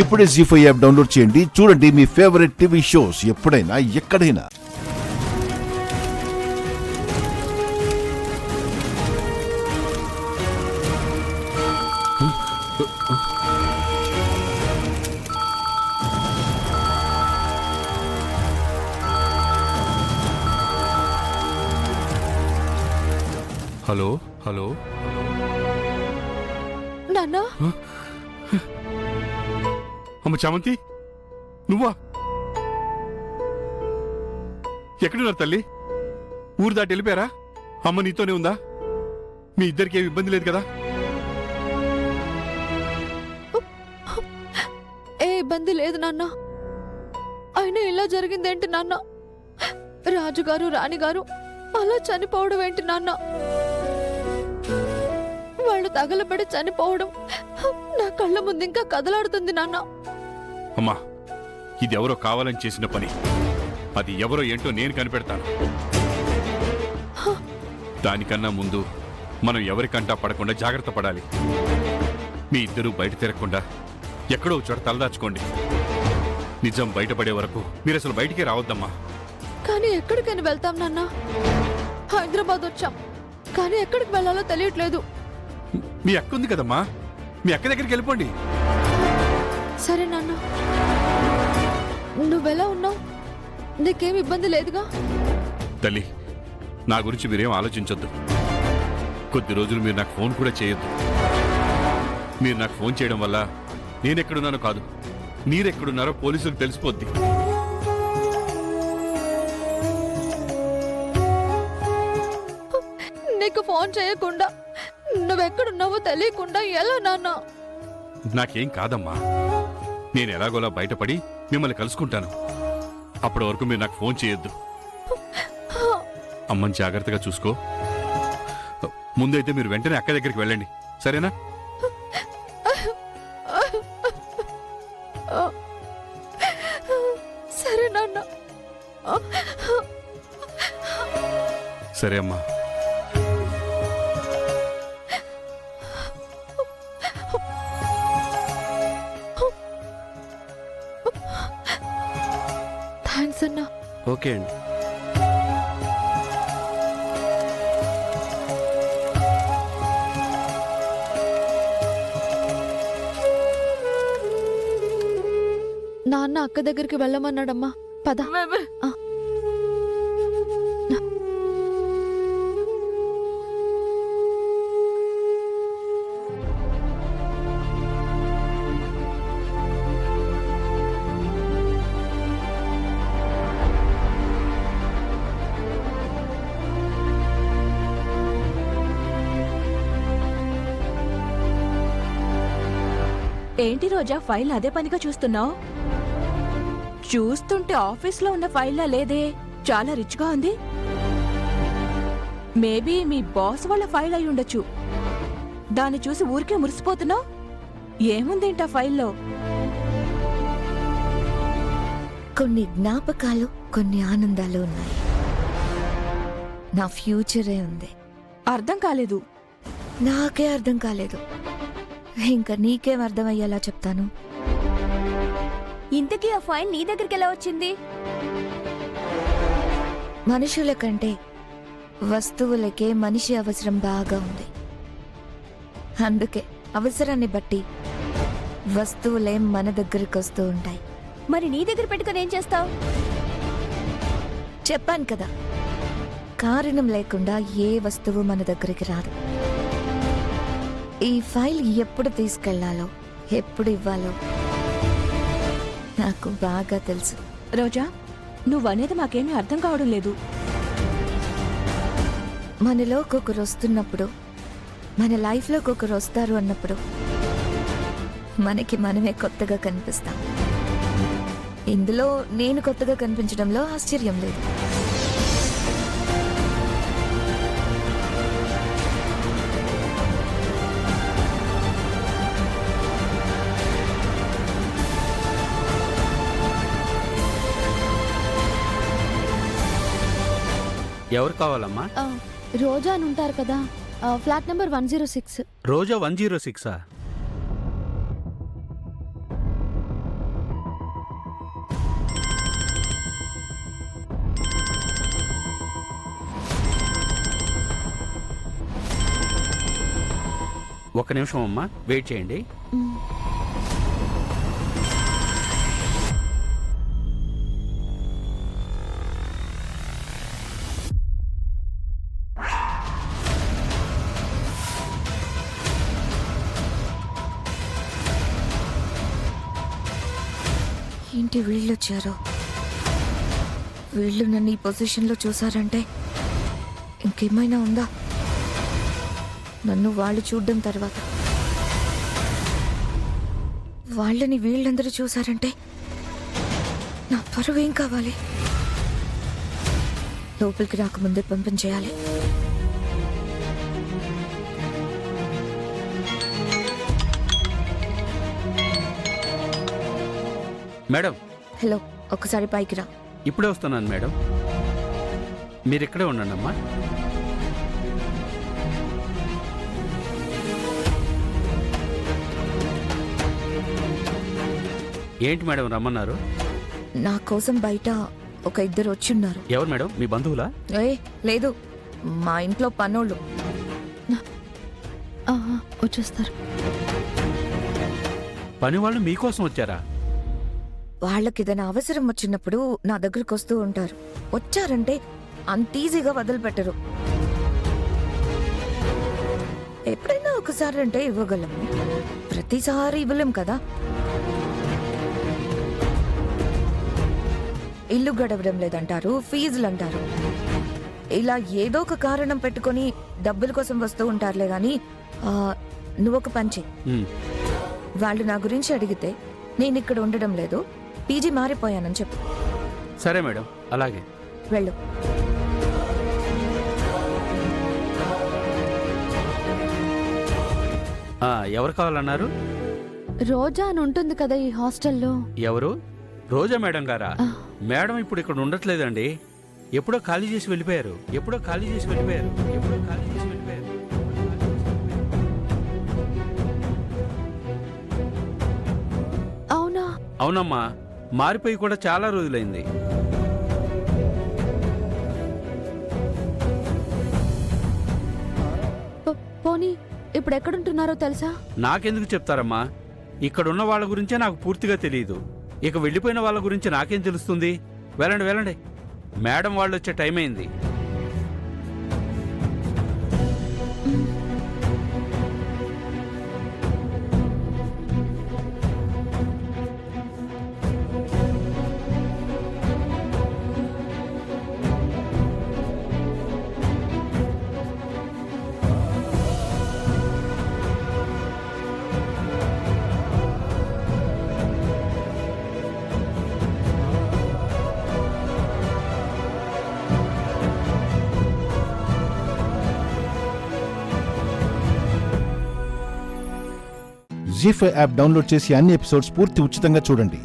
ఇప్పుడే జీ5 app download చేయండి. చూడండి మీ ఫేవరెట్ టీవీ షోస్ ఎప్పుడైనా ఎక్కడైనా. హలో హలో నాన్నా, అమ్మ చామంతి, నువ్వా? ఎక్కడున్నారు తల్లి? ఊరు దాటి వెళ్ళిపోయారా? అమ్మ నీతోనే ఉందా? మీ ఇద్దరికి ఏమి ఇబ్బంది లేదు కదా? ఏ ఇబ్బంది లేదు నాన్న. అయినా ఇలా జరిగిందేంటి నాన్న? రాజుగారు రాణిగారు అలా చనిపోవడం ఏంటి నాన్న? వాళ్ళు తగలబడి చనిపోవడం నా కళ్ళ ముందు ఇంకా కదలాడుతుంది నాన్న. అమ్మా, ఇది ఎవరో కావాలని చేసిన పని. అది ఎవరో ఏంటో నేను కనిపెడతాను. దానికన్నా ముందు మనం ఎవరికంటా పడకుండా జాగ్రత్త పడాలి. మీ ఇద్దరూ బయట తిరగకుండా ఎక్కడో చోట తలదాచుకోండి. నిజం బయటపడే వరకు మీరు అసలు బయటికే రావద్దమ్మా. కానీ ఎక్కడికైనా వెళ్తాం నాన్న. హైదరాబాద్ వచ్చాం, కానీ ఎక్కడికి వెళ్ళాలో తెలియట్లేదు. మీ అక్క ఉంది కదమ్మా, మీ అక్క దగ్గరికి వెళ్ళిపోండి. సరే నాన్న, నువ్వెలా ఉన్నావు? నీకేం ఇబ్బంది లేదుగా? తల్లి, నా గురించి మీరేం ఆలోచించొద్దు. కొద్ది రోజులు మీరు నాకు ఫోన్ కూడా చేయొద్దు. మీరు నాకు ఫోన్ చేయడం వల్ల నేనెక్కడున్నానో కాదు, మీరెక్కడున్నారో పోలీసులకు తెలిసిపోద్ది. నీకు ఫోన్ చేయకుండా, నువ్వెక్కడున్నావో తెలియకుండా ఎలా నాన్న? నాకేం కాదమ్మా, నేను ఎలాగోలా బయటపడి మిమ్మల్ని కలుసుకుంటాను. అప్పటి వరకు మీరు నాకు ఫోన్ చేయొద్దు. అమ్మని జాగ్రత్తగా చూసుకో. ముందైతే మీరు వెంటనే అక్క దగ్గరికి వెళ్ళండి, సరేనా? సరే నాన్న. సరే అమ్మా. థ్యాంక్స్ అన్నా. ఓకే అండి. నాన్న అక్క దగ్గరికి వెళ్ళమన్నాడమ్మా, పద. ఆ. ఏంటి రోజా, ఫైల్ అదే పనిగా చూస్తున్నావు? చూస్తుంటే ఆఫీస్లో ఉన్న ఫైల్లా లేదే, చాలా రిచ్గా ఉంది. మేబీ మీ బాస్ వాళ్ళ ఫైల్ అయి ఉండొచ్చు. దాన్ని చూసి ఊరికే మురిసిపోతున్నావు. ఏముందేంటా ఫైల్లో? కొన్ని జ్ఞాపకాలు, కొన్ని ఆనందాలు ఉన్నాయి. నా ఫ్యూచరే ఉంది. అర్థం కాలేదు. నాకే అర్థం కాలేదు, ఇంకా నీకేం అర్థమయ్యేలా చెప్తాను. ఇంతకీ ఆ ఫైల్ నీ దగ్గరికి ఎలా వచ్చింది? మనుషుల కంటే వస్తువులకే మనిషి అవసరం బాగా ఉంది. అందుకే అవసరాన్ని బట్టి వస్తువులే మన దగ్గరికి వస్తూ ఉంటాయి. మరి నీ దగ్గర పెట్టుకుని ఏం చేస్తావు? చెప్పాను కదా, కారణం లేకుండా ఏ వస్తువు మన దగ్గరికి రాదు. ఈ ఫైల్ ఎప్పుడు తీసుకెళ్లాలో, ఎప్పుడు ఇవ్వాలో నాకు బాగా తెలుసు. రోజా, నువ్వనేది మాకేమీ అర్థం కావడం లేదు. మనలో ఒకరు వస్తున్నప్పుడు, మన లైఫ్లోకి ఒకరు వస్తారు అన్నప్పుడు మనకి మనమే కొత్తగా కనిపిస్తాం. ఇందులో నేను కొత్తగా కనిపించడంలో ఆశ్చర్యం లేదు. ఎవరు కావాలమ్మా? రోజా అని ఉంటారు కదా, ఫ్లాట్ నెంబర్ 106. రోజా 106. ఒక్క నిమిషం అమ్మా, వెయిట్ చేయండి. ఏంటి వీళ్ళు వచ్చారు? వీళ్ళు నన్ను ఈ పొజిషన్లో చూసారంటే ఇంకేమైనా ఉందా? నన్ను వాళ్ళు చూడడం తర్వాత వాళ్ళని వీళ్ళందరూ చూసారంటే నా పరువు ఏం కావాలి? లోపలికి రాకముందే పంపించేయాలి. మేడం, హలో, ఒక్కసారి పైకి రా. ఇప్పుడే వస్తున్నాను మేడం. మీరు ఇక్కడే ఉండండి అమ్మా. ఏంటి మేడం రమ్మన్నారు? నా కోసం బయట ఒక ఇద్దరు వచ్చున్నారు. ఎవరు మేడం, మీ బంధువులా? లేదు, మా ఇంట్లో పనోళ్ళు. వచ్చేస్తారు. పని వాళ్ళు మీకోసం వచ్చారా? వాళ్ళకి ఏదైనా అవసరం వచ్చినప్పుడు నా దగ్గరకు వస్తూ ఉంటారు. వచ్చారంటే అంత ఈజీగా వదిలిపెట్టరు. ఎప్పుడైనా ఒకసారి అంటే ఇవ్వగలము, ప్రతిసారి ఇవ్వలేం కదా. ఇల్లు గడవడం లేదంటారు, ఫీజులు అంటారు. ఇలా ఏదో ఒక కారణం పెట్టుకొని డబ్బుల కోసం వస్తూ ఉంటారులే గాని నువ్వొక పని చెయ్యి. వాళ్ళు నా గురించి అడిగితే నేను ఇక్కడ ఉండడం లేదు, పీజీ మారిపోయానని చెప్పు. సరే మేడం, అలాగే. వెళ్ళు. ఎవరు కావాలన్నారు? రోజా అని ఉంటుంది కదా ఈ హాస్టల్లో. ఎవరు? రోజా మేడం గారా? మేడం ఇప్పుడు ఇక్కడ ఉండట్లేదండి. ఎప్పుడో ఖాళీ చేసి వెళ్ళిపోయారు. అవునా? అవునమ్మా, మారిపోయి కూడా చాలా రోజులైంది. పోనీ ఇప్పుడు ఎక్కడుంటున్నారో తెలుసా? నాకెందుకు చెప్తారమ్మా? ఇక్కడున్న వాళ్ళ గురించే నాకు పూర్తిగా తెలియదు. ఇక వెళ్ళిపోయిన వాళ్ళ గురించి నాకేం తెలుస్తుంది? వెళ్ళండి. మేడం వాళ్ళు వచ్చే టైం అయింది. జీ5 యాప్ డౌన్లోడ్ చేసి అన్ని ఎపిసోడ్స్ పూర్తి ఉచితంగా చూడండి.